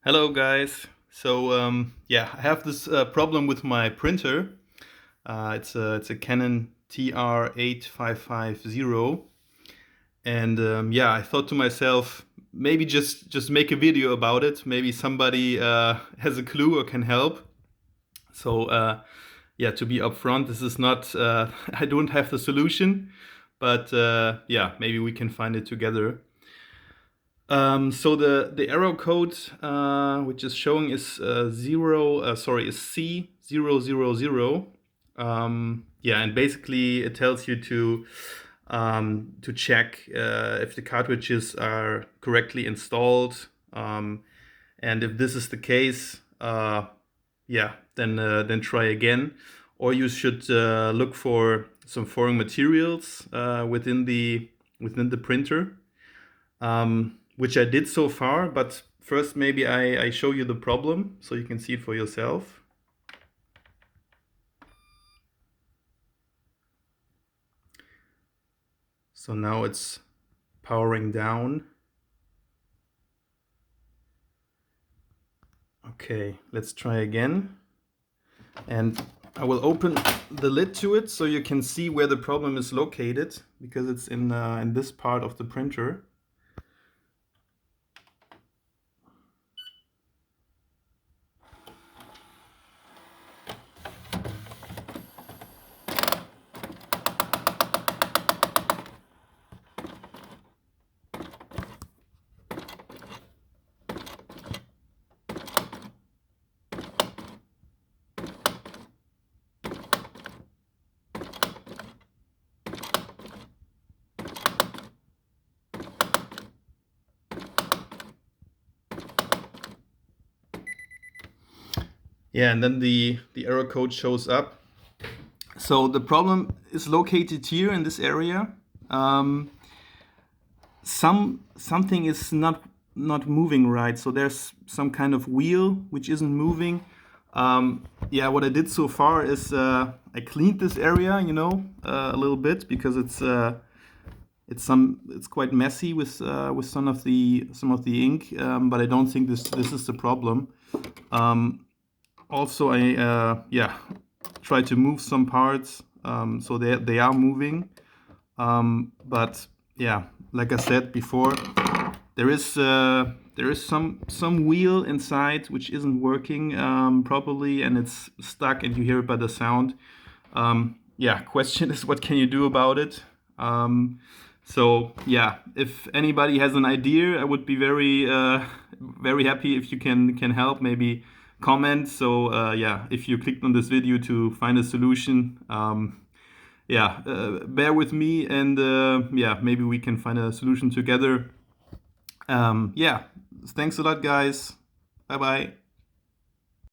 Hello guys. Yeah, I have this problem with my printer. It's a Canon TR8550, and yeah, I thought to myself, maybe just make a video about it. Maybe somebody has a clue or can help. Yeah, to be upfront, this is not I don't have the solution, but yeah, maybe we can find it together. So the error code which is showing is is C000. Yeah, and basically it tells you to check if the cartridges are correctly installed, and if this is the case, yeah, then try again, or you should look for some foreign materials within the printer, which I did so far. But first, maybe I show you the problem so you can see it for yourself. So now it's powering down. Okay, let's try again. And I will open the lid to it so you can see where the problem is located, because it's in this part of the printer. Yeah, and then the error code shows up. So the problem is located here in this area. Something is not moving right. So there's some kind of wheel which isn't moving. Yeah, what I did so far is I cleaned this area, a little bit, because it's quite messy with some of the ink. But I don't think this is the problem. Also, I yeah, try to move some parts, so they are moving. But yeah, like I said before, there is some wheel inside which isn't working properly, and it's stuck, and you hear it by the sound. Yeah, question is, what can you do about it? So yeah, if anybody has an idea, I would be very happy if you can help. Maybe comment. So yeah, if you clicked on this video to find a solution, yeah, bear with me, and yeah, maybe we can find a solution together. Yeah, thanks a lot, guys. Bye bye.